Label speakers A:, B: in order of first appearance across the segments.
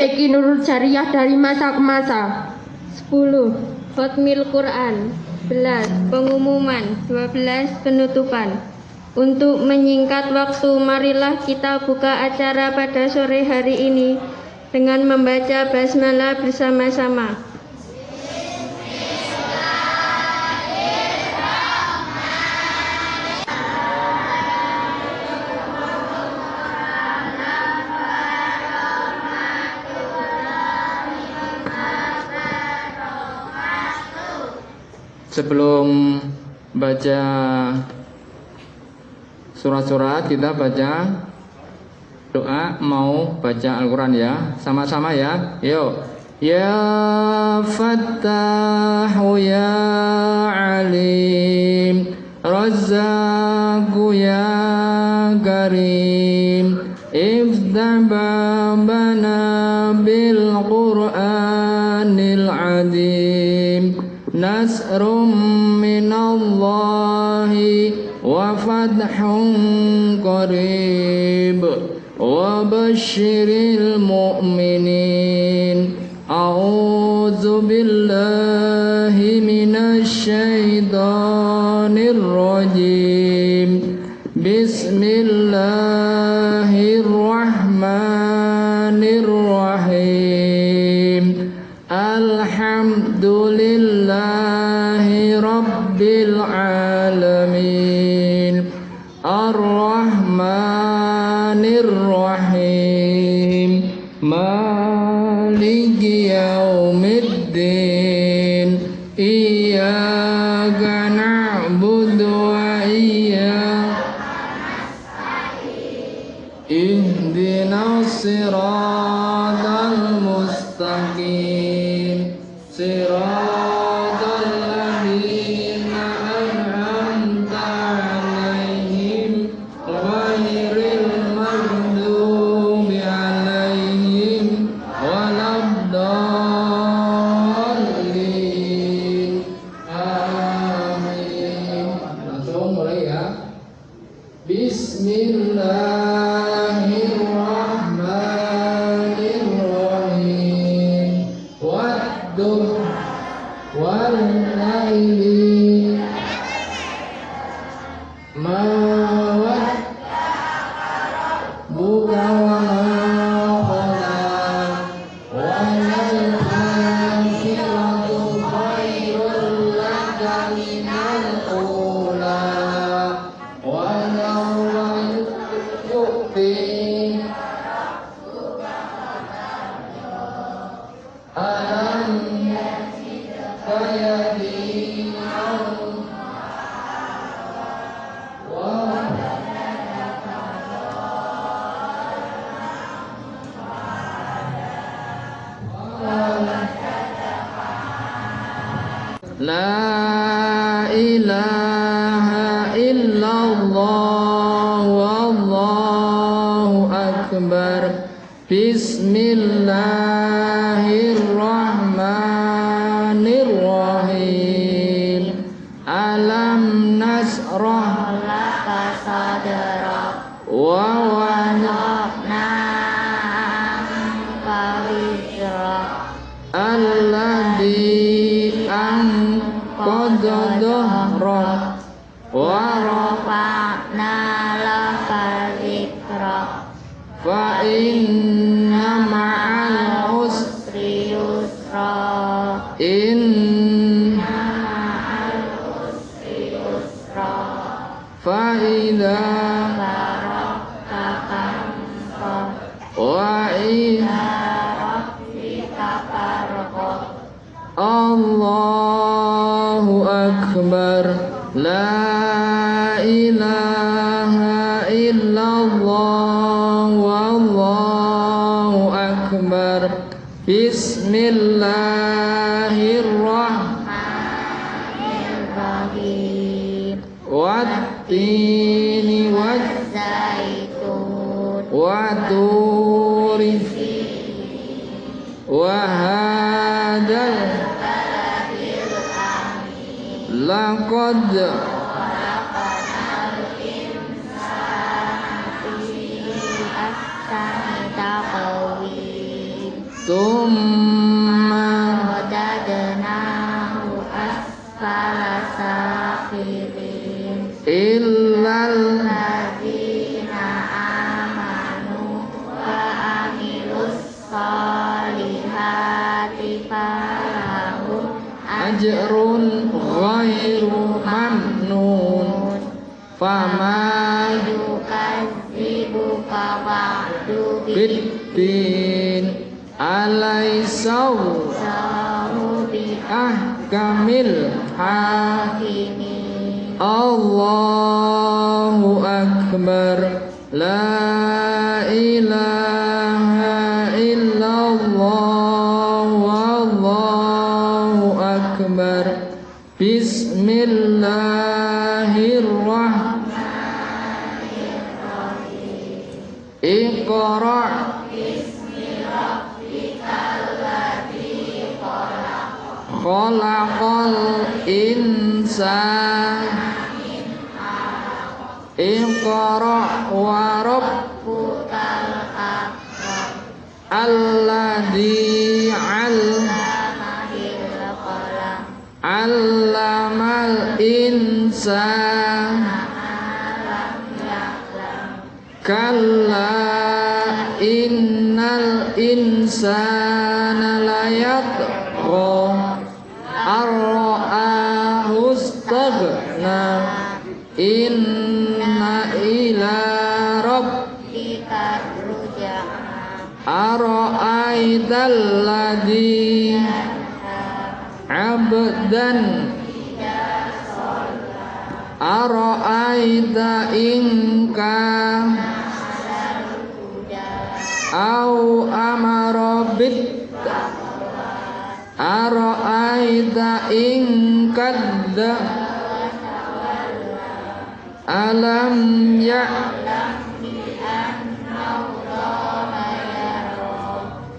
A: memperbaiki nurul jariah dari masa ke masa. 10. Khotmil Quran. 11. Pengumuman. 12. Penutupan. Untuk menyingkat waktu, marilah kita buka acara pada sore hari ini dengan membaca basmalah bersama-sama.
B: Sebelum baca surat-surat, kita baca doa, mau baca Al-Quran ya, sama-sama ya. Yuk. Ya Fattahu ya Alim, Razzaqu ya Karim, Iftah babana bil Qur'anil Adim, Nasrum minallahi wa fathun qarib, wa basyiril mu'minin. A'udzu billahi minasy syaithanir rajim. Bismillahirrahmanirrahim. Alhamdulillahi rabbil alamin. Ar-Rahmanir Rahim. Maliki yaumiddin. Iyyaka na'budu wa iyyaka nasta'in. Ihdinas siratal mustaqim. Siratal ladzina an'amta 'alaihim ghairil maghdubi 'alaihim waladdallin. Amin. Langsung mulai ya. Bismillahirrahmanirrahim. Wadduh wal laili ma wadduka wa ma qala, wal akhiratu khairul laka minal ula, wa law yu'ti alam kayadin wa la ilaha illallah wallahu akbar. Bismillahirrahmanirrahim. Alam nasrah
C: laka sadrak
B: wa
C: wada'na anka wizrak
B: alladzi anqadha dhahrak wa
C: rafa'na laka zikrak
B: fa inna ma'al
C: usri yusra
B: inna
C: ma'al usri yusra
B: fa idza
C: barakta fansab
B: wa idza
C: rabbika farghab.
B: Allahu akbar. La ilaha illallah wallahu akbar. Bismillahirrahmanirrahim. Wattini
C: Zaitun
B: watturi wa hadal laqad Summa
C: Radadnahu asfala safilin
B: illal
C: Alladzina amanu wa amilus solihati falahum
B: ajrun ghairu mamnun. Fama
C: yukadzibuka ba'du
B: biddin alaisaw
C: bisahu
B: ahkamil
C: bihakimin.
B: Allahu Akbar. La ilaha illallah wallahu akbar. Bismillahirrahmanirrahim. Iqra' khalaqal insan. Iqra' wa
C: Bukal akbar
B: alladzi
C: mahil qalam
B: allamal insan
C: alam ya'lam
B: kalla innal insana layatgha ar-ra'ahu istaghna inna ila
C: Rabbika ruja'ah
B: ara'aital ladzi abdan ara'aita inka au amara bit ara'aita inkadda alam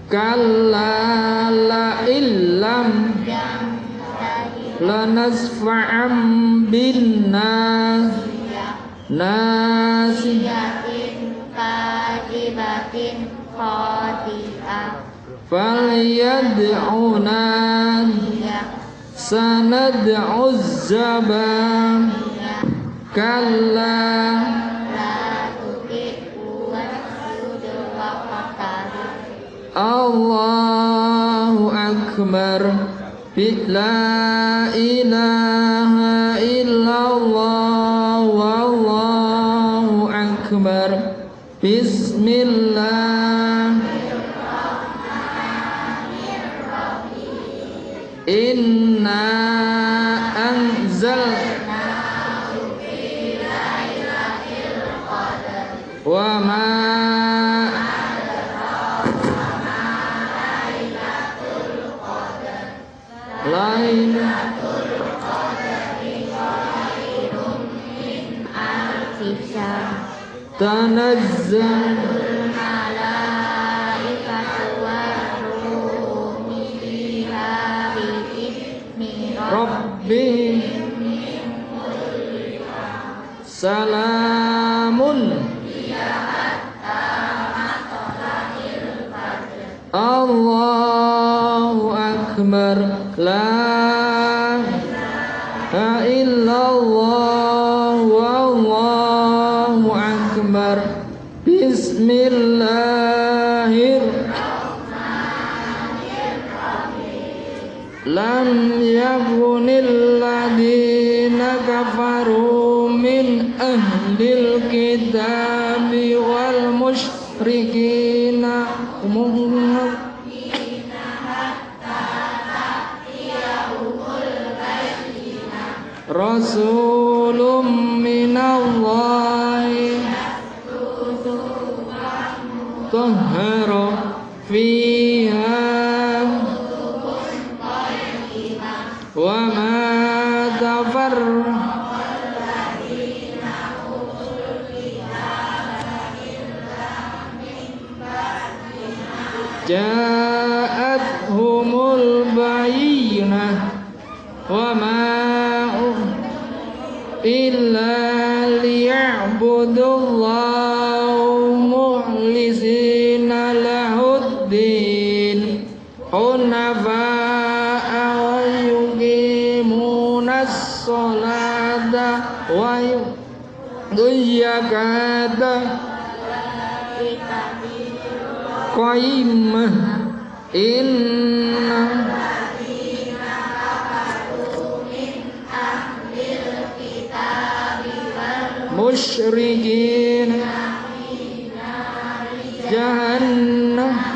B: kalla la illam lanasfa'am bin nasi
C: yakin kajibatin khati'ah
B: falyad'una sanad'u zaban kalla
C: la tuqi'u wasjud waqtarib.
B: Allahu Akbar. La ilaha illallah wallahu akbar. Bismillah. Inna anzalnahu fi lailatul qadar wa ma Lailatul
C: Sisam
B: tanazzal
C: malaikatu waruh fiha bi'izni
B: rabbihim salamun Allahu Akbar. La ilaha illallah wallahu akbar. Bismillahirrahmanirrahim. Lam yakunil ladina kafaru min ahlil kitabi wal musyrikina Rasulun minallahi tahhara fiha wa ma ja'athumul bayyinah wa ma illa liya'budullahu mukhlisina lahuddin hunafa'a wa yuqimunas sholata wa yu'tiyakata qaimah inna musyrikin jahannam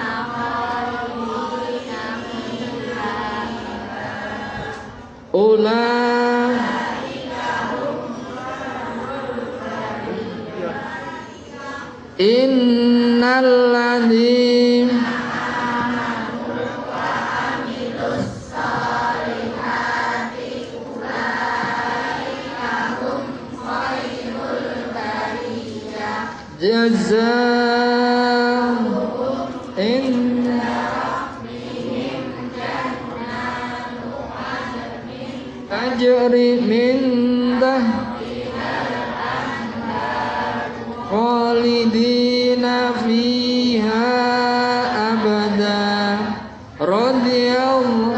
B: innal ladzina jazaa'uhum inna tajri min khalidina fiha abada radiyallahu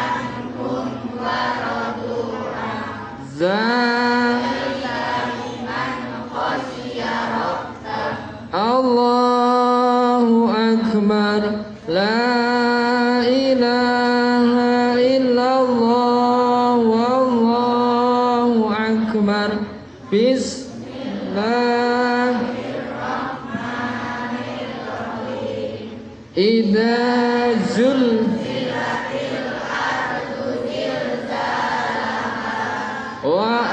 B: anhum wa radu Allahu akbar la ilaha illallah wallahu akbar bismillahirrahmanirrahim idza zulzilatil ardu zilzalaha wa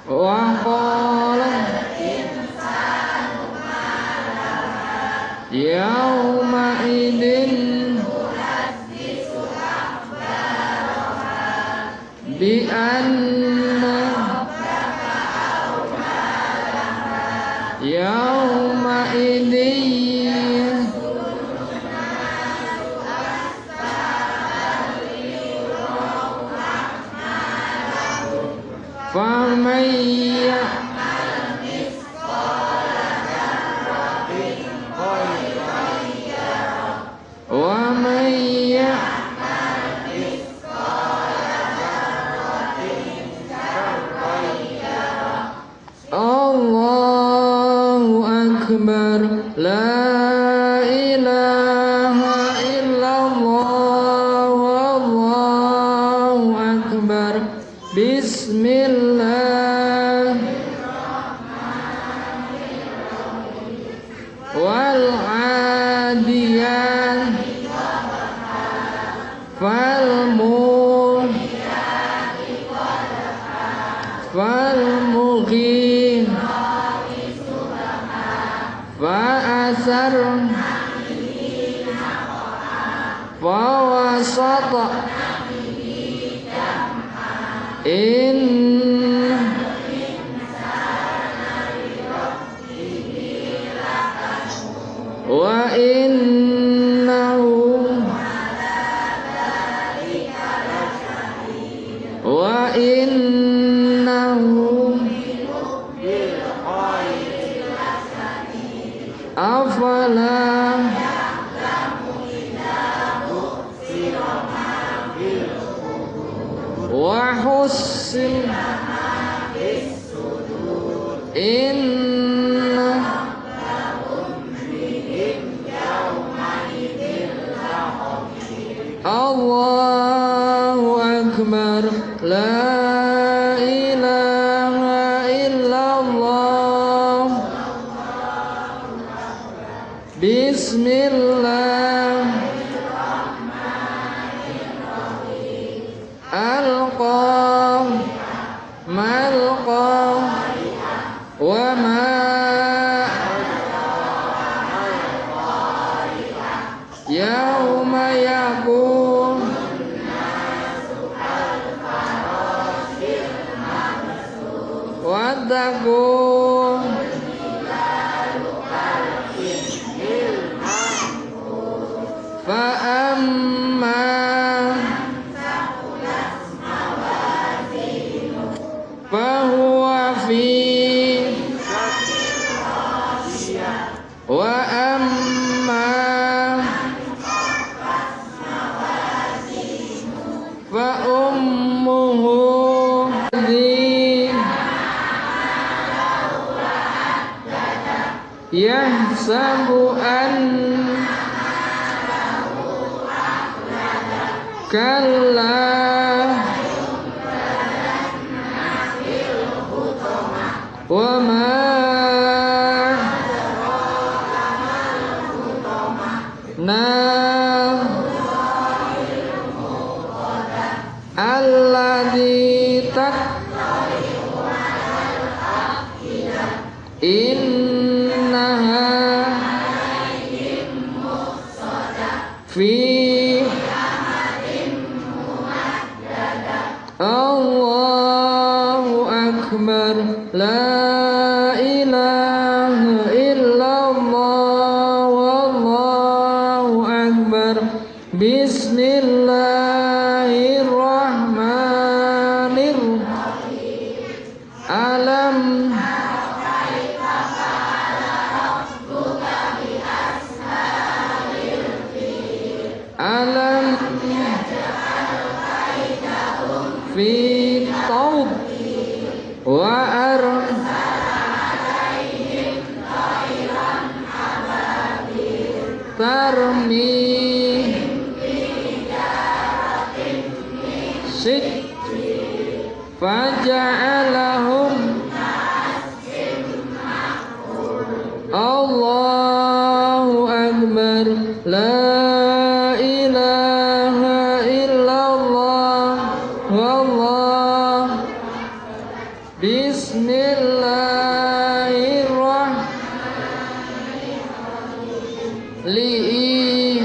B: wa qala yauma idin bi anna yauma idin famaya wa maya Allahu akbar la ilaha illallah wallahu akbar bismillahirrahmanirrahim wal adiyat fal mughin fa asar fa wasata in wa innahu wa innahu afala wa hussil inna Allahu akbar la ilaha illallah bismillah alqam malqam wa ma yauma yakun wattaqun wa amma fa ummuhu yahsabu an kalla wa ma alladzi innaha fi Allahu akbar la ilaha illallah wallahu akbar bismillahirrahmanirrahim alam alam fi taub wa ar tarmi sit faja'alahum Allahu akbar la ilaha illallah wallah bismillahirrahmanirrahim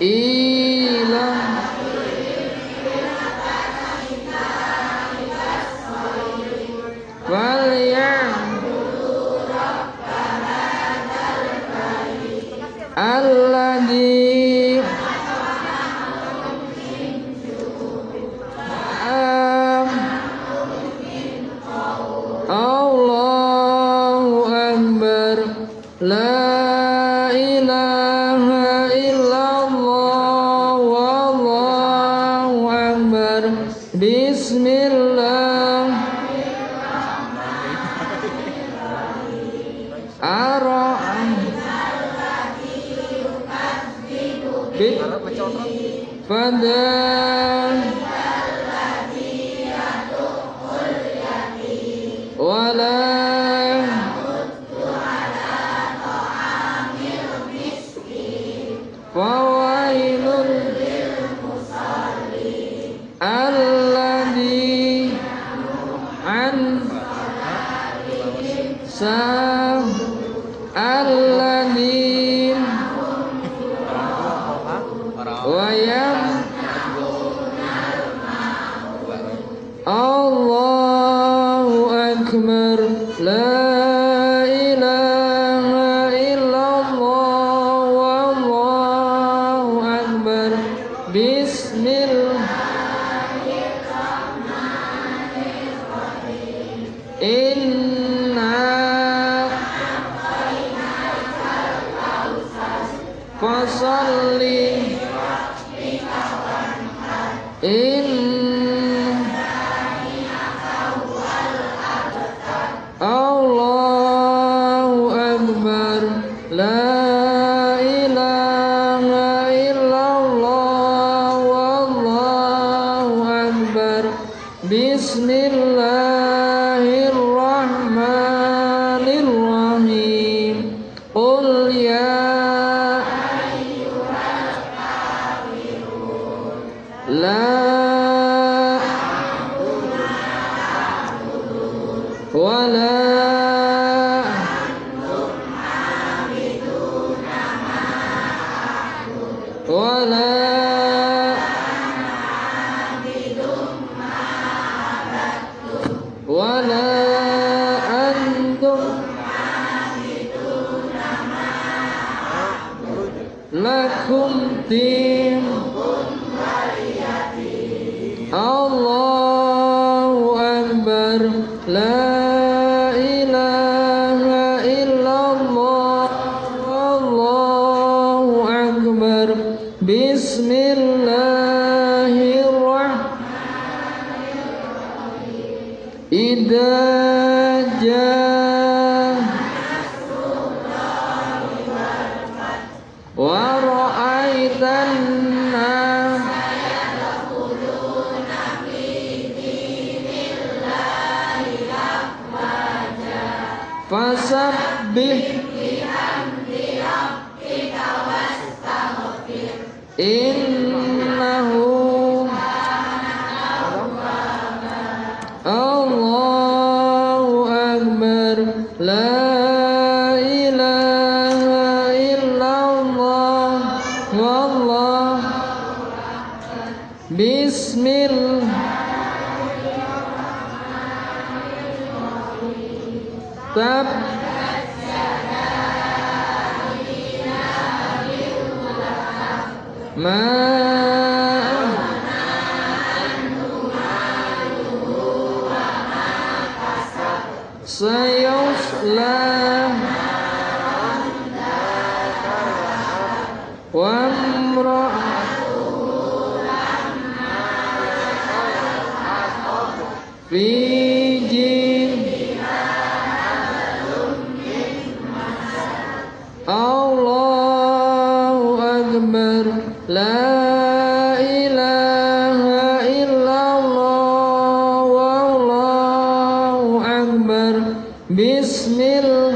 B: ila alladzi Allahu akbar la ilaha illallah wallahu akbar bismillah Fadal wala fawailun alladhi an sa alladhi wayam Allahu akbar la ilaha illallah wallahu akbar bismillahirrahmanirrahim inna fasalli Allahu akbar la ilaha illallah wallahu akbar bismillahirrahmanirrahim qul ya la wala wala wala antum lakum dinukum Allahu akbar la ilaha wa ra'aitan nas fasabbih innahu Allahu akbar la ilaha illallah wallah bismillah tab ma sayasla wa Fiji Allahu akbar la ilaha illallah wallahu akbar bismillah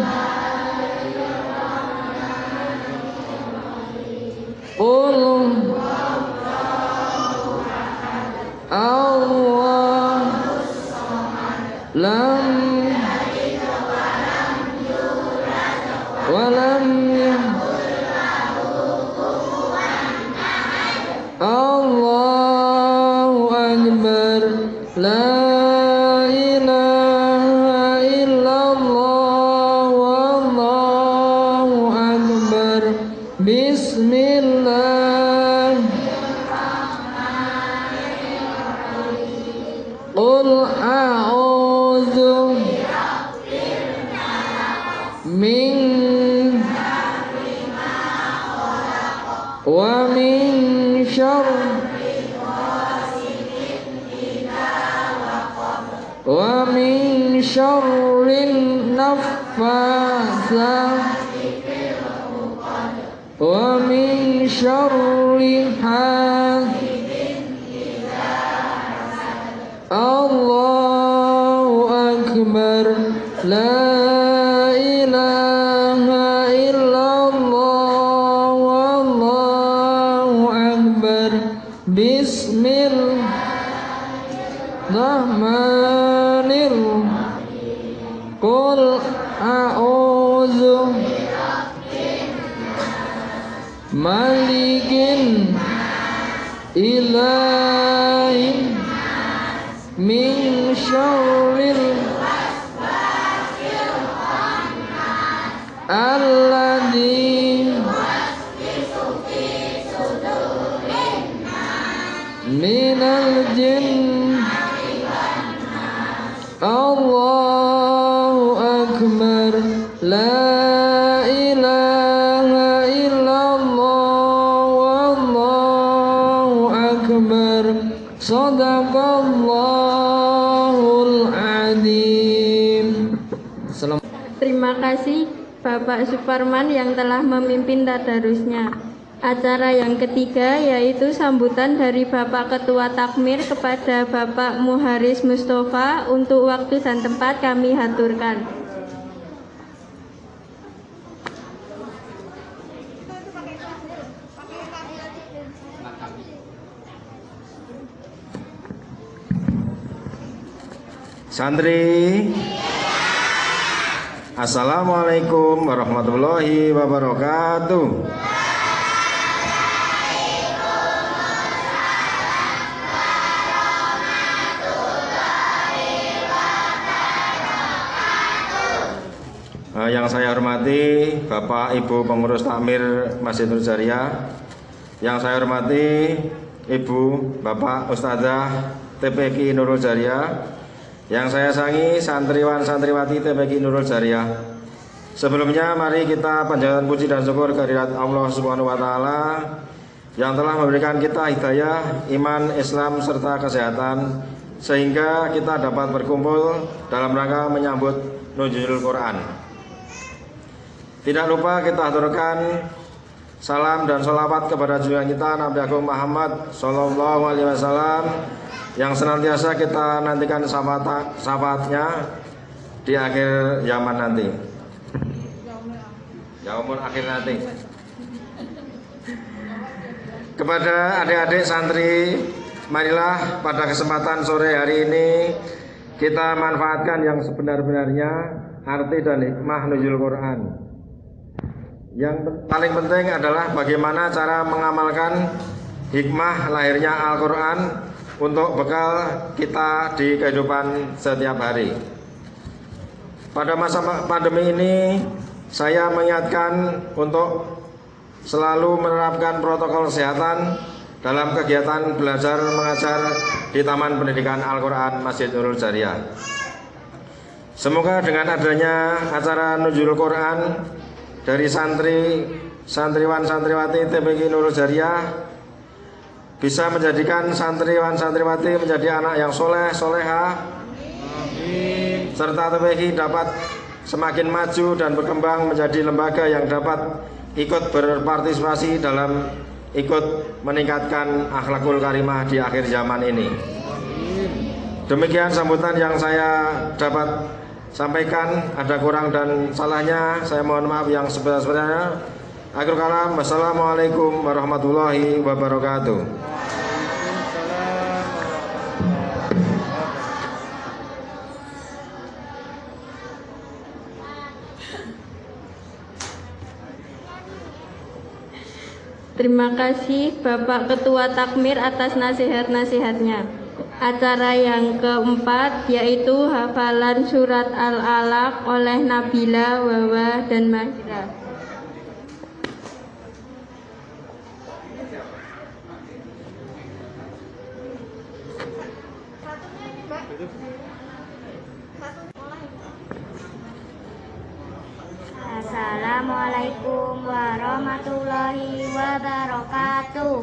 B: qul Allah lam walam Allahu akbar la ilaha illallah wallahu akbar bismillah qul a'udzu min wa min syarri wa min syarrin naffasati wa min syarri hasidin Allahu akbar la ilaha illallah wallahu akbar bismillahirrahmanirrahim qul a'udzu malikin ilahin min syarril alladzi minal jinn Allahu akbar la ilaha illallah wallahu akbar sadaqallahul adzim.
A: Terima kasih Bapak Suparman yang telah memimpin tadarusnya. Acara yang ketiga yaitu sambutan dari Bapak Ketua Takmir kepada Bapak Muharis Mustafa. Untuk waktu dan tempat kami haturkan.
D: Santri, Assalamualaikum warahmatullahi wabarakatuh. Yang saya hormati Bapak Ibu Pengurus Takmir Masjid Nur Jariah, yang saya hormati Ibu Bapak Ustadzah TPQ Nurul Jariah, yang saya sayangi santriwan santriwati TPQ Nurul Jariah. Sebelumnya mari kita panjatkan puji dan syukur kehadirat Allah Subhanahu wa taala yang telah memberikan kita hidayah, iman, Islam serta kesehatan sehingga kita dapat berkumpul dalam rangka menyambut nuzulul Quran. Tidak lupa kita aturkan salam dan sholawat kepada junjungan kita Nabi Agung Muhammad Sallallahu Alaihi Wasallam yang senantiasa kita nantikan syafaatnya di akhir zaman nanti, yaumul akhir nanti. Kepada adik-adik santri, marilah pada kesempatan sore hari ini kita manfaatkan yang sebenar-benarnya arti dan hikmah nuzul Quran. Yang paling penting adalah bagaimana cara mengamalkan hikmah lahirnya Al-Quran untuk bekal kita di kehidupan setiap hari. Pada masa pandemi ini, saya mengingatkan untuk selalu menerapkan protokol kesehatan dalam kegiatan belajar mengajar di Taman Pendidikan Al-Quran Masjid Nurul Jariah. Semoga dengan adanya acara Nuzul Quran dari santriwan santriwati TPQ Nurul Jariah bisa menjadikan santriwan santriwati menjadi anak yang soleh soleha, serta TPQ dapat semakin maju dan berkembang menjadi lembaga yang dapat ikut berpartisipasi dalam ikut meningkatkan akhlakul karimah di akhir zaman ini. Demikian sambutan yang saya dapat sampaikan. Ada kurang dan salahnya saya mohon maaf yang sebesar-besarnya. Akhirul kalam, wassalamualaikum warahmatullahi wabarakatuh.
A: Terima kasih Bapak Ketua Takmir atas nasihat-nasihatnya. Acara yang keempat yaitu hafalan surat Al-Alaq oleh Nabila, Wawa, dan Mahira.
C: Assalamualaikum warahmatullahi wabarakatuh.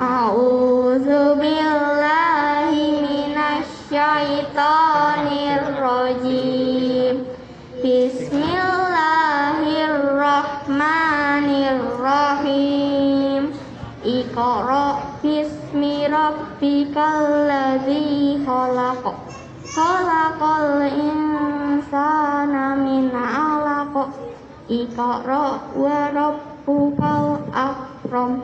C: A'udzu billahi minasy syaitonir rajim. Bismillahirrahmanirrahim. Iqra bismi rabbikal ladzi khalaq. Khalaqal insana min 'alaq. Iqra wa rabbukal akram.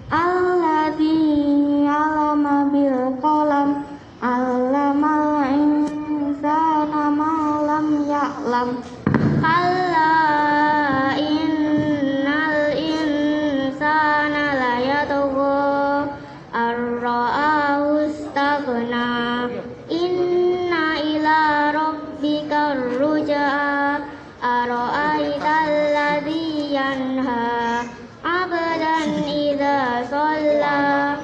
C: Alladzi 'allama bil qalam. 'Allamal insana ma lam ya'lam. Kalla innal insana layatgha ar-ra'ahu istaghna. Inna ila rabbika ar-ruj'a. Ara'aital ladzi yanha 'abdan idza shalla.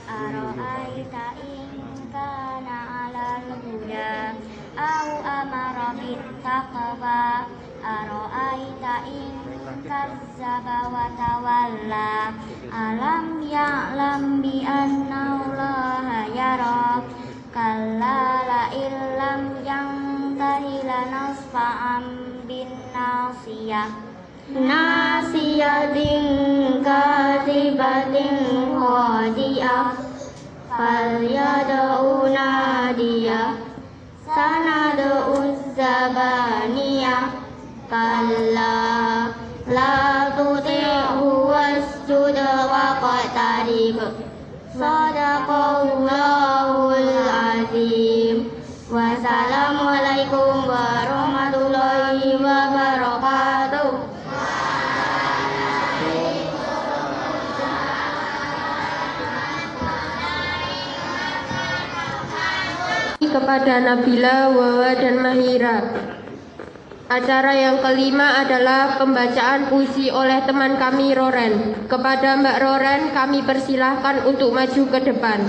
C: Ara'aita in kana 'alal huda aw amara bit taqwa. Ara'aita in kazzaba wa tawalla. Alam ya'lam bi anna Allaha yara. Kalla la illam yantahi lanasfa'an bin nasiyah. Nasiyatin katibatin khadi'ah. Falyad'u nadiyah. Sanad'u zabaniyah. Kalla la tuti'hu wasjud waqtarib. Shadaqallahul azim. Wassalamualaikum warahmatullahi wabarakatuh.
A: Kepada Nabila, Wawa, dan Mahira. Acara yang kelima adalah pembacaan puisi oleh teman kami Roren. Kepada Mbak Roren kami persilahkan untuk maju ke depan.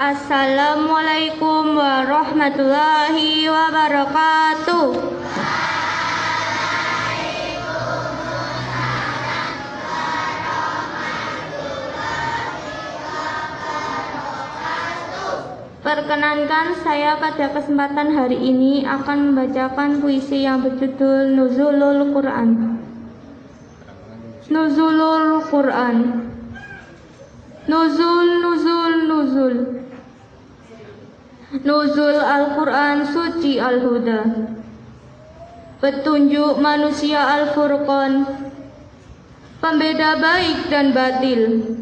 C: Assalamualaikum warahmatullahi wabarakatuh. Perkenankan saya pada kesempatan hari ini akan membacakan puisi yang berjudul Nuzulul Quran. Nuzulul Quran. Nuzul, nuzul, nuzul. Nuzul Al-Quran suci Al-Huda. Petunjuk manusia Al-Furqan. Pembeda baik dan batil.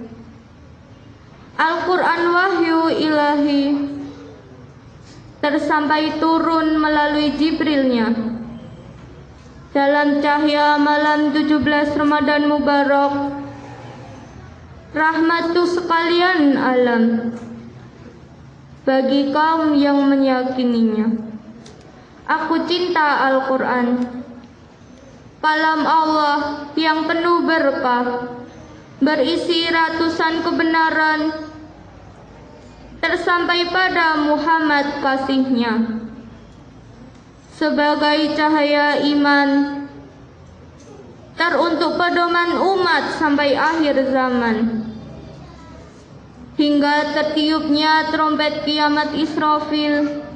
C: Al-Quran wahyu ilahi. Tersampai turun melalui Jibrilnya. Dalam cahaya malam 17 Ramadan Mubarak, rahmatu sekalian alam bagi kaum yang meyakininya. Aku cinta Al-Quran, kalam Allah yang penuh berkah, berisi ratusan kebenaran, tersampai pada Muhammad kasihnya. Sebagai cahaya iman, teruntuk pedoman umat sampai akhir zaman. Hingga tertiupnya trompet kiamat Israfil.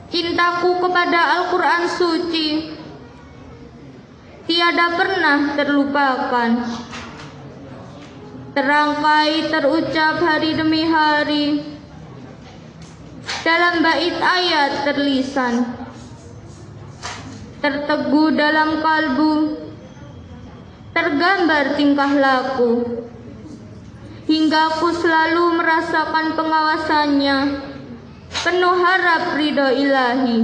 C: Cintaku kepada Al-Quran suci tiada pernah terlupakan. Terangkai terucap hari demi hari. Dalam bait ayat terlisan, terteguh dalam kalbu, tergambar tingkah laku, hingga ku selalu merasakan pengawasannya, penuh harap ridho ilahi.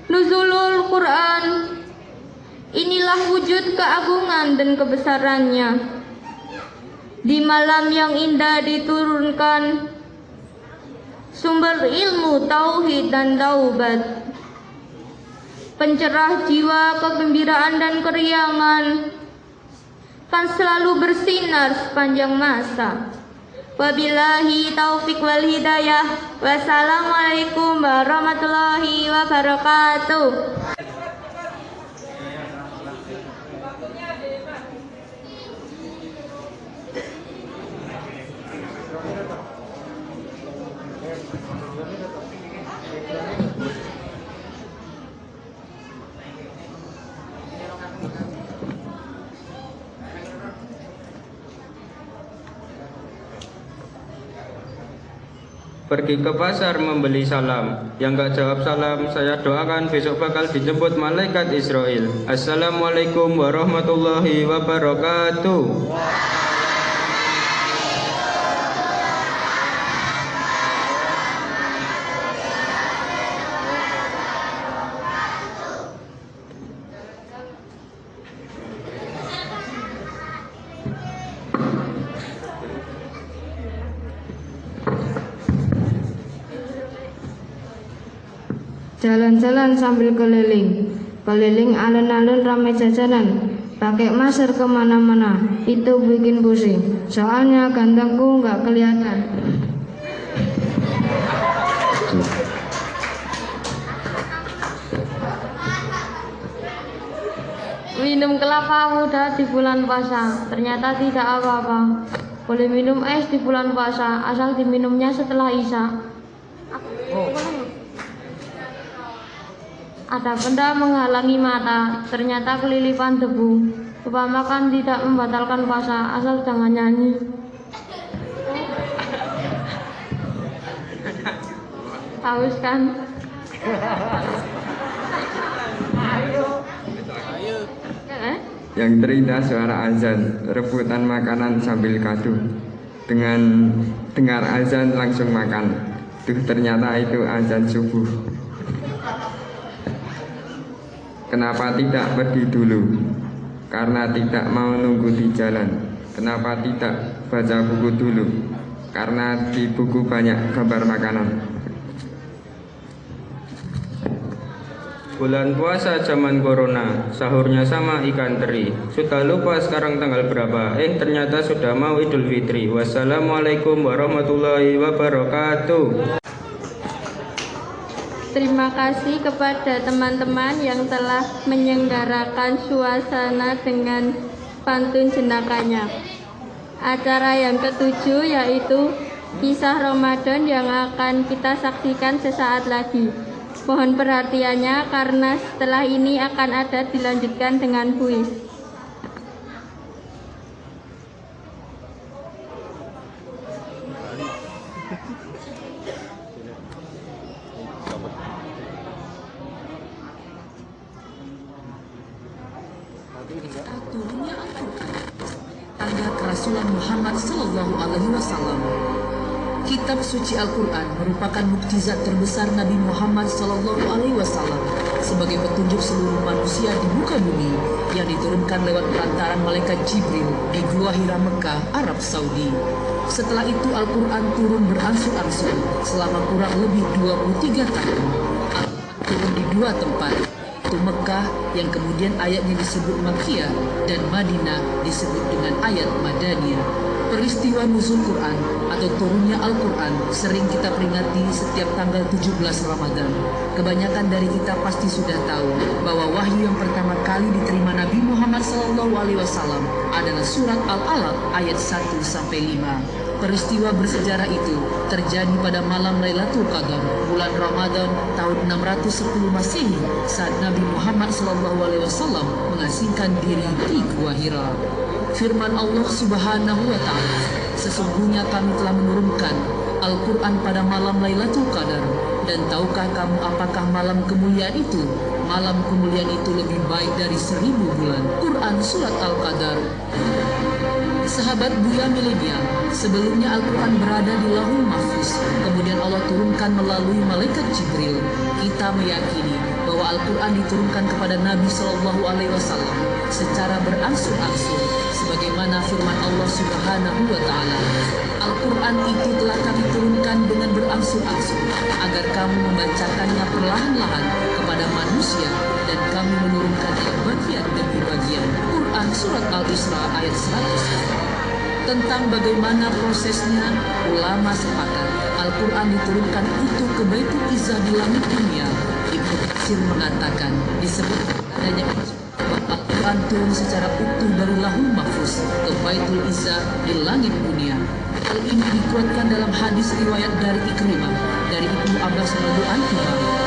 C: Nuzulul Quran, inilah wujud keagungan dan kebesarannya. Di malam yang indah diturunkan sumber ilmu, tauhid dan taubat, pencerah jiwa, kegembiraan dan keriangan, kan selalu bersinar sepanjang masa. Wabillahi taufik wal hidayah. Wassalamualaikum warahmatullahi wabarakatuh.
E: Pergi ke pasar membeli salam. Yang gak jawab salam, saya doakan besok bakal dijemput malaikat Israel. Assalamualaikum warahmatullahi wabarakatuh.
A: Jalan-jalan sambil keliling, keliling alun-alun ramai jajanan, pakai masker kemana-mana, itu bikin pusing, soalnya gantengku nggak kelihatan. Minum kelapa muda di bulan puasa, ternyata tidak apa-apa. Boleh minum es di bulan puasa, asal diminumnya setelah isya. Ada benda menghalangi mata, ternyata kelilipan debu. Upamakan tidak membatalkan puasa, asal jangan nyanyi. Haus kan?
F: Yang terindah suara azan, rebutan makanan sambil gaduh. Dengan dengar azan langsung makan. Tuh ternyata itu azan subuh. Kenapa tidak pergi dulu? Karena tidak mau nunggu di jalan. Kenapa tidak baca buku dulu? Karena di buku banyak gambar makanan.
E: Bulan puasa zaman corona, sahurnya sama ikan teri. Sudah lupa sekarang tanggal berapa? Ternyata sudah mau Idul Fitri. Wassalamualaikum warahmatullahi wabarakatuh.
A: Terima kasih kepada teman-teman yang telah menyelenggarakan suasana dengan pantun jenakanya. Acara yang ketujuh yaitu kisah Ramadan yang akan kita saksikan sesaat lagi. Mohon perhatiannya karena setelah ini akan ada dilanjutkan dengan kuis.
G: Turunnya Al-Quran, tanda kerasulan Muhammad Sallallahu Alaihi Wasallam. Kitab suci Al-Quran merupakan mukjizat terbesar Nabi Muhammad Sallallahu Alaihi Wasallam sebagai petunjuk seluruh manusia di muka bumi yang diturunkan lewat perantaran malaikat Jibril di Gua Hira Mekah, Arab Saudi. Setelah itu Al-Quran turun berangsur-angsur selama kurang lebih 23 tahun. Al-Quran turun di dua tempat, yaitu Mekah yang kemudian ayatnya disebut Makkiyah dan Madinah disebut dengan ayat Madaniyah. Peristiwa nuzul Quran atau turunnya Al-Quran sering kita peringati setiap tanggal 17 Ramadan. Kebanyakan dari kita pasti sudah tahu bahwa wahyu yang pertama kali diterima Nabi Muhammad SAW adalah surat Al-Alaq ayat 1-5. Peristiwa bersejarah itu terjadi pada malam Lailatul Qadar, bulan Ramadan tahun 610 Masehi saat Nabi Muhammad SAW mengasingkan diri di Gua Hira. Firman Allah Subhanahu wa Ta'ala, sesungguhnya kami telah menurunkan Al-Quran pada malam Lailatul Qadar, dan tahukah kamu apakah malam kemuliaan itu? Malam kemuliaan itu lebih baik dari 1000 bulan. Quran Surat Al-Qadar. Sahabat Buya milenial, sebelumnya Al-Quran berada di Lauhul Mahfuz, kemudian Allah turunkan melalui malaikat Jibril. Kita meyakini bahwa Al-Quran diturunkan kepada Nabi SAW secara berangsur-angsur, sebagaimana firman Allah Subhanahu wa Ta'ala. Al-Quran itu telah kami turunkan dengan berangsur-angsur agar kamu membacakannya perlahan-lahan kepada manusia, dan kami menurunkannya bagian demi bagian. Quran Surat Al-Isra ayat 100. Tentang bagaimana prosesnya, ulama sepakat Al-Quran diturunkan itu ke Baitul Izzah di langit dunia. Ibnu Katsir mengatakan disebut adanya Al-Quran turun secara utuh dari Lauhul Mahfuz ke Baitul Izzah di langit dunia. Hal ini dikuatkan dalam hadis riwayat dari Ikrimah dari Ibnu Abbas radhiyallahu anhu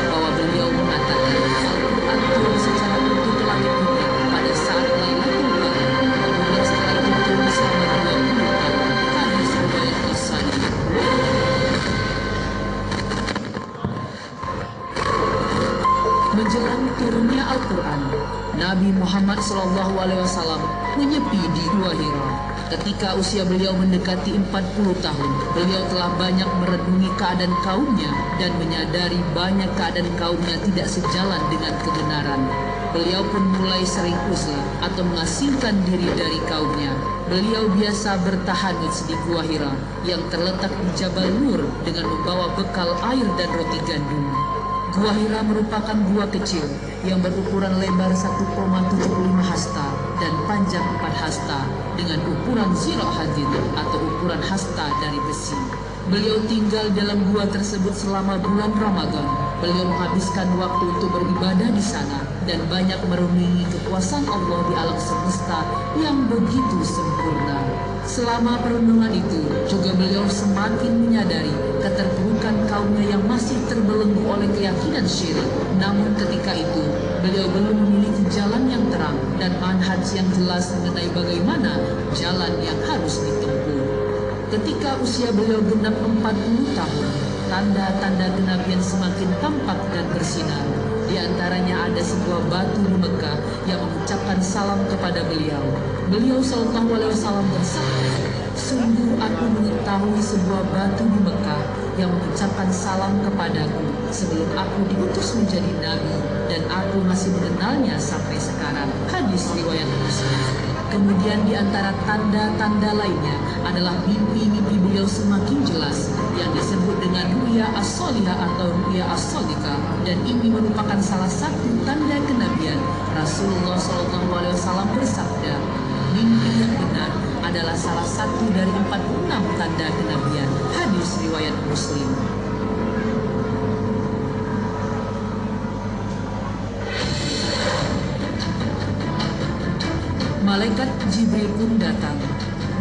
G: bahwa beliau mengatakan Al-Quran turun secara utuh ke langit dunia pada saat Lailatul Qadar. Kemudian setelah itu turun selama 20 tahun. Hadis riwayat As-Sahih. Menjelang turunnya Al-Quran, Nabi Muhammad SAW menyepi di Gua Hira. Ketika usia beliau mendekati 40 tahun, beliau telah banyak merenungi keadaan kaumnya dan menyadari banyak keadaan kaumnya tidak sejalan dengan kebenaran. Beliau pun mulai sering uzlah atau mengasingkan diri dari kaumnya. Beliau biasa bertahanut di Gua Hira yang terletak di Jabal Nur dengan membawa bekal air dan roti gandum. Gua Hira merupakan gua kecil yang berukuran lebar 1,75 hasta dan panjang 4 hasta dengan ukuran zirah hadid atau ukuran hasta dari besi. Beliau tinggal dalam gua tersebut selama bulan Ramadan. Beliau menghabiskan waktu untuk beribadah di sana dan banyak merenungi kekuasaan Allah di alam semesta yang begitu sempurna. Selama perenungan itu, juga beliau semakin menyadari keterpurukan kaumnya yang masih terbelenggu oleh keyakinan syirik. Namun ketika itu, beliau belum memiliki jalan yang terang dan manhaj yang jelas mengenai bagaimana jalan yang harus ditempuh. Ketika usia beliau genap 40 tahun, tanda-tanda kenabian semakin tampak dan bersinar. Di antaranya ada sebuah batu di Mekah yang mengucapkan salam kepada beliau. Beliau sallallahu alaihi wasallam bersabda, "Sungguh aku mengetahui sebuah batu di Mekah yang mengucapkan salam kepadaku sebelum aku diutus menjadi nabi, dan aku masih mengenalnya sampai sekarang." Hadis riwayat Muslim. Kemudian di antara tanda-tanda lainnya adalah mimpi-mimpi beliau semakin jelas yang disebut dengan ru'ya as-solihah atau ru'ya as-sodika, dan ini merupakan salah satu tanda kenabian. Rasulullah SAW bersabda, mimpi yang benar adalah salah satu dari 46 tanda kenabian. Hadis riwayat Muslim. Malaikat Jibril pun datang.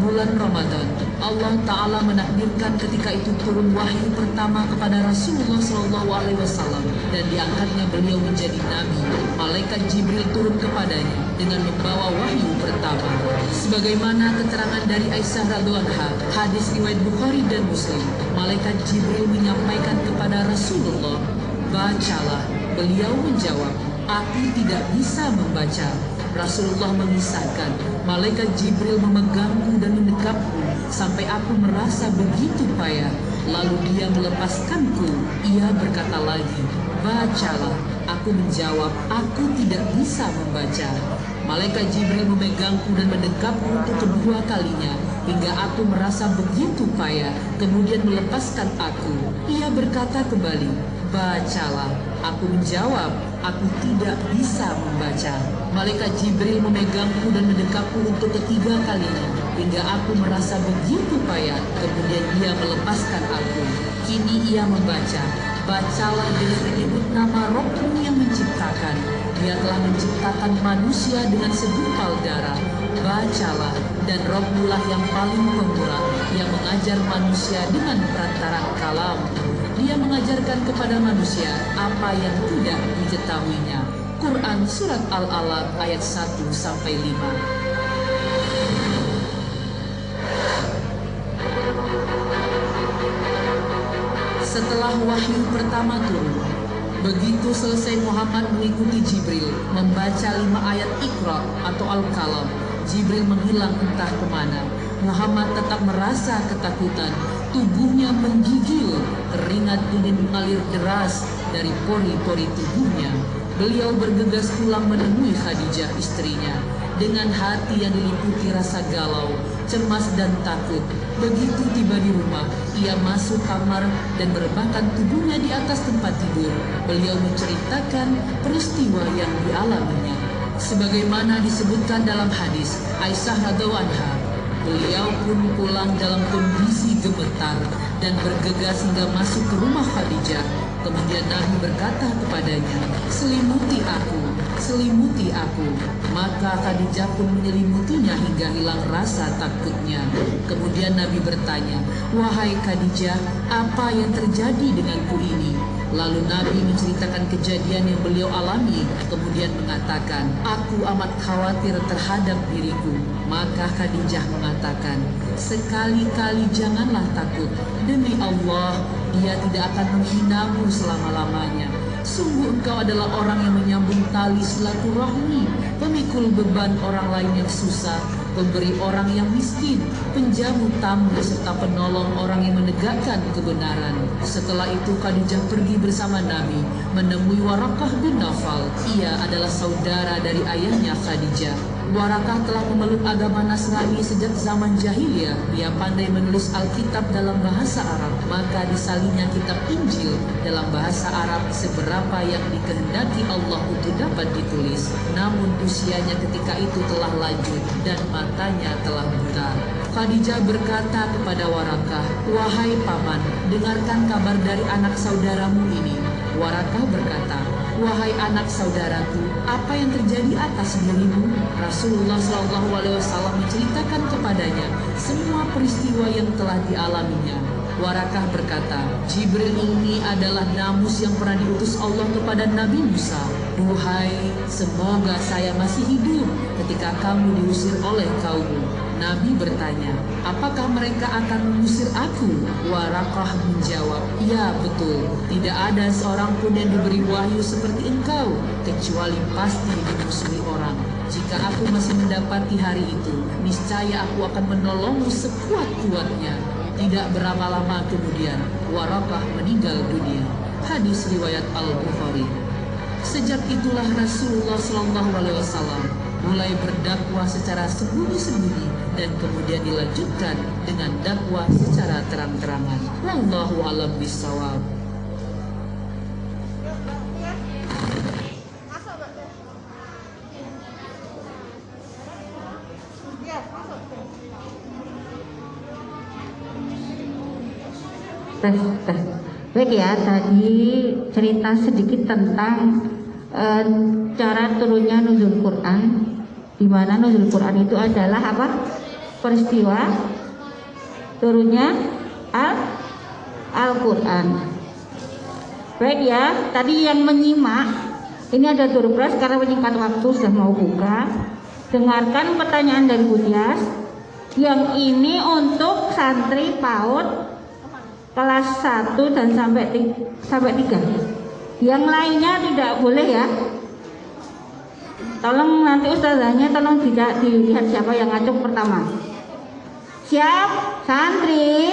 G: Bulan Ramadan, Allah Ta'ala menakdirkan ketika itu turun wahyu pertama kepada Rasulullah SAW dan diangkatnya beliau menjadi nabi. Malaikat Jibril turun kepadanya dengan membawa wahyu pertama. Sebagaimana keterangan dari Aisyah radhiyallahu anha, hadis riwayat Bukhari dan Muslim, Malaikat Jibril menyampaikan kepada Rasulullah, bacalah. Beliau menjawab, aku tidak bisa membaca. Rasulullah mengisahkan, Malaikat Jibril memegangku dan mendekapku sampai aku merasa begitu payah. Lalu dia melepaskanku. Ia berkata lagi, bacalah. Aku menjawab, aku tidak bisa membaca. Malaikat Jibril memegangku dan mendekapku untuk kedua kalinya hingga aku merasa begitu payah, kemudian melepaskan aku. Ia berkata kembali, bacalah. Aku menjawab, aku tidak bisa membaca. Malaikat Jibril memegangku dan mendekapku untuk ketiga kalinya hingga aku merasa begitu payah, kemudian dia melepaskan aku. Kini ia membaca, bacalah dengan menyebut nama Rabbmu yang menciptakan. Dia telah menciptakan manusia dengan segumpal darah. Bacalah, dan Rabbmu lah yang paling pemurah, yang mengajar manusia dengan perantaraan kalam. Dia mengajarkan kepada manusia apa yang tidak diketahuinya. Quran Surat Al-Alaq ayat 1-5. Setelah wahyu pertama turun, begitu selesai Muhammad mengikuti Jibril membaca 5 ayat Iqra atau Al-Qalam, Jibril menghilang entah kemana. Muhammad tetap merasa ketakutan, tubuhnya menggigil, keringat dingin mengalir deras dari pori-pori tubuhnya. Beliau bergegas pulang menemui Khadijah istrinya dengan hati yang diliputi rasa galau, cemas dan takut. Begitu tiba di rumah, ia masuk kamar dan merebahkan tubuhnya di atas tempat tidur. Beliau menceritakan peristiwa yang dialaminya. Sebagaimana disebutkan dalam hadis Aisyah radhiyallahu anha, beliau pun pulang dalam kondisi gemetar dan bergegas hingga masuk ke rumah Khadijah. Kemudian Nabi berkata kepadanya, selimuti aku, selimuti aku. Maka Khadijah pun menyelimutinya hingga hilang rasa takutnya. Kemudian Nabi bertanya, wahai Khadijah, apa yang terjadi denganku ini? Lalu Nabi menceritakan kejadian yang beliau alami, kemudian mengatakan, aku amat khawatir terhadap diriku. Maka Khadijah mengatakan, sekali-kali janganlah takut. Demi Allah, dia tidak akan menghinamu selama-lamanya. Sungguh engkau adalah orang yang menyambung tali silaturahmi, pemikul beban orang lain yang susah, pemberi orang yang miskin, penjamu tamu, serta penolong orang yang menegakkan kebenaran. Setelah itu Khadijah pergi bersama Nabi menemui Warakah bin Nawfal. Ia adalah saudara dari ayahnya Khadijah. Warakah telah memeluk agama Nasrani sejak zaman jahiliyah. Ia pandai menulis Alkitab dalam bahasa Arab, maka disalinnya kitab Injil dalam bahasa Arab seberapa yang dikehendaki Allah untuk dapat ditulis. Namun usianya ketika itu telah lanjut dan matanya telah buta. Khadijah berkata kepada Warakah, wahai paman, dengarkan kabar dari anak saudaramu ini. Warakah berkata, wahai anak saudaraku, apa yang terjadi atas dirimu? Rasulullah SAW menceritakan kepadanya semua peristiwa yang telah dialaminya. Warakah berkata, Jibril ini adalah namus yang pernah diutus Allah kepada Nabi Musa. Duhai, semoga saya masih hidup ketika kamu diusir oleh kaummu. Nabi bertanya, apakah mereka akan mengusir aku? Warakah menjawab, ya betul. Tidak ada seorang pun yang diberi wahyu seperti engkau, kecuali pasti dimusuhi orang. Jika aku masih mendapati hari itu, niscaya aku akan menolongmu sekuat-kuatnya. Tidak berapa lama kemudian, Warakah meninggal dunia. Hadis riwayat Al-Bukhari. Sejak itulah Rasulullah SAW mulai berdakwah secara sembunyi-sembunyi dan kemudian dilanjutkan dengan dakwah secara terang-terangan. Wallahu a'lam bishawab.
H: Tes. Baik ya, tadi cerita sedikit tentang cara turunnya nuzul Quran, di mana nuzul Quran itu adalah apa? Peristiwa turunnya Al-Quran. Baik ya, tadi yang menyimak, ini ada door prize karena menyingkat waktu sudah mau buka. Dengarkan pertanyaan dari Budias. Yang ini untuk santri PAUD kelas 1 dan sampai 3. Yang lainnya tidak boleh ya. Tolong nanti ustazahnya tolong tidak dilihat siapa yang ngacung pertama. Siap santri?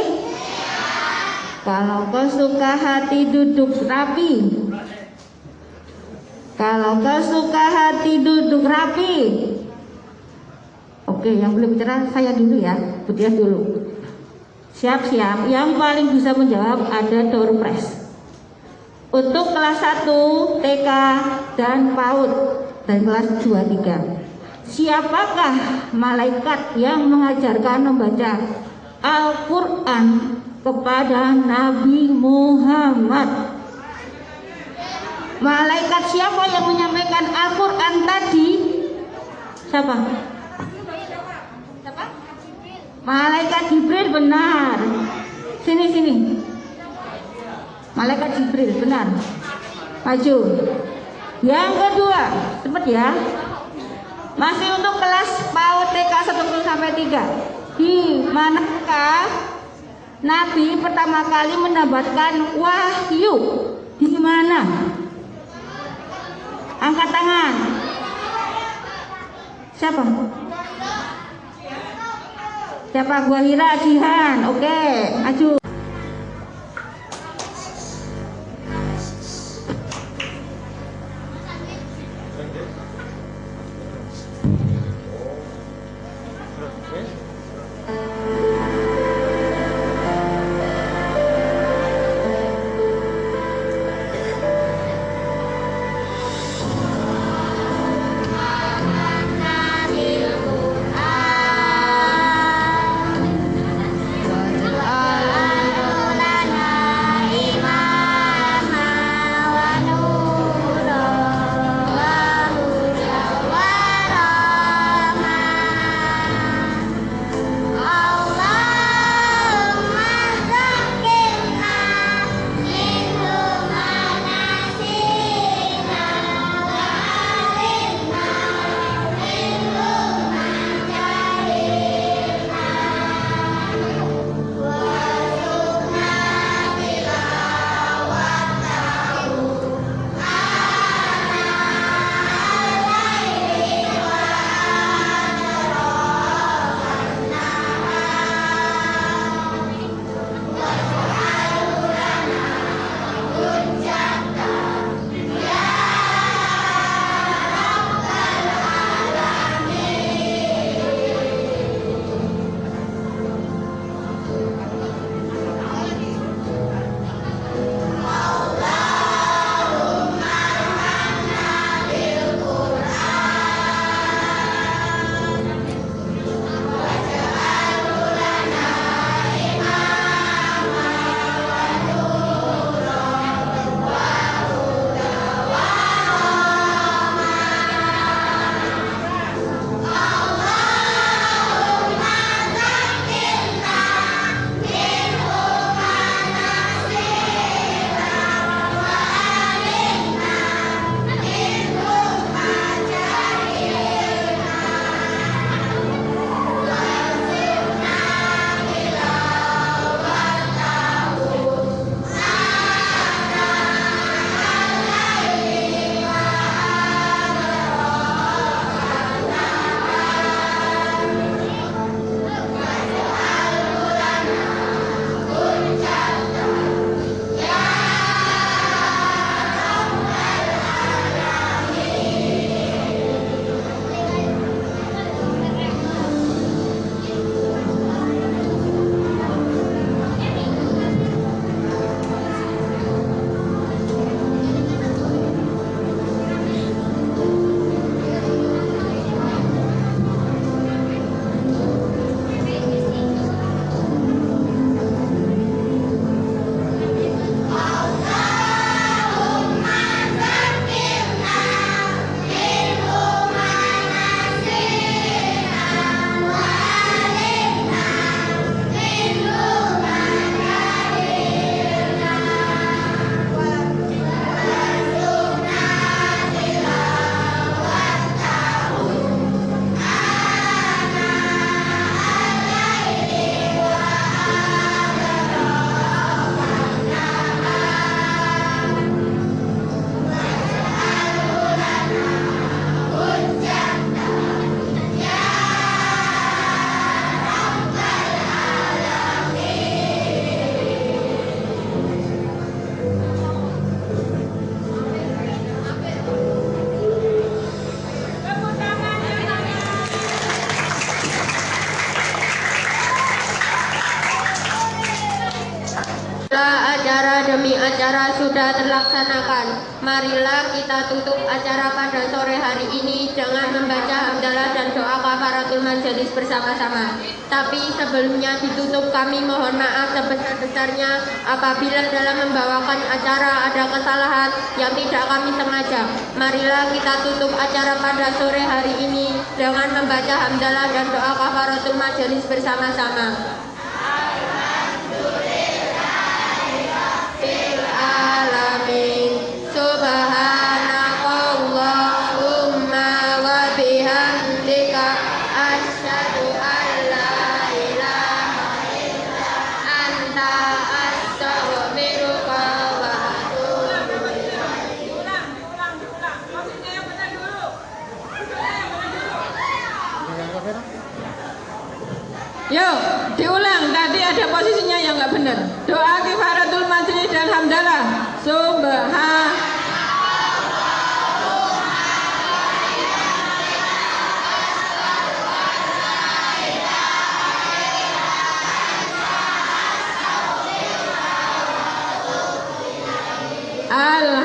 H: Kalau kau suka hati duduk rapi. Kalau kau suka hati duduk rapi. Oke, yang belum bicara saya dulu ya, Budias dulu. Siap-siap, yang paling bisa menjawab ada door prize. Untuk kelas 1 TK dan PAUD dan kelas 2-3. Siapakah malaikat yang mengajarkan membaca Al-Quran kepada Nabi Muhammad? Malaikat siapa yang menyampaikan Al-Quran tadi? Siapa? Malaikat Jibril, benar. Sini. Malaikat Jibril, benar. Maju. Yang kedua, cepet ya. Masih untuk kelas PAUD TK 1 sampai 3. Di manakah Nabi pertama kali mendapatkan wahyu? Di mana? Angkat tangan. Siapa? Siapa? Gua Hira Jihan. Oke, maju.
C: Al
A: demi acara sudah terlaksanakan. Marilah kita tutup acara pada sore hari ini dengan membaca hamdalah dan doa kafaratul majelis bersama-sama. Tapi sebelumnya ditutup, kami mohon maaf sebesar-besarnya apabila dalam membawakan acara ada kesalahan yang tidak kami sengaja. Marilah kita tutup acara pada sore hari ini dengan membaca hamdalah dan doa kafaratul majelis bersama-sama. Alamin. Subhanakallahumma wa bihamdika asyhadu an la ilaha illa anta astaghfiruka wa atubu ilaik.
I: Yuk, diulang. Tadi ada posisinya yang nggak benar. Doa kifaratul majlis dan hamdalah. Al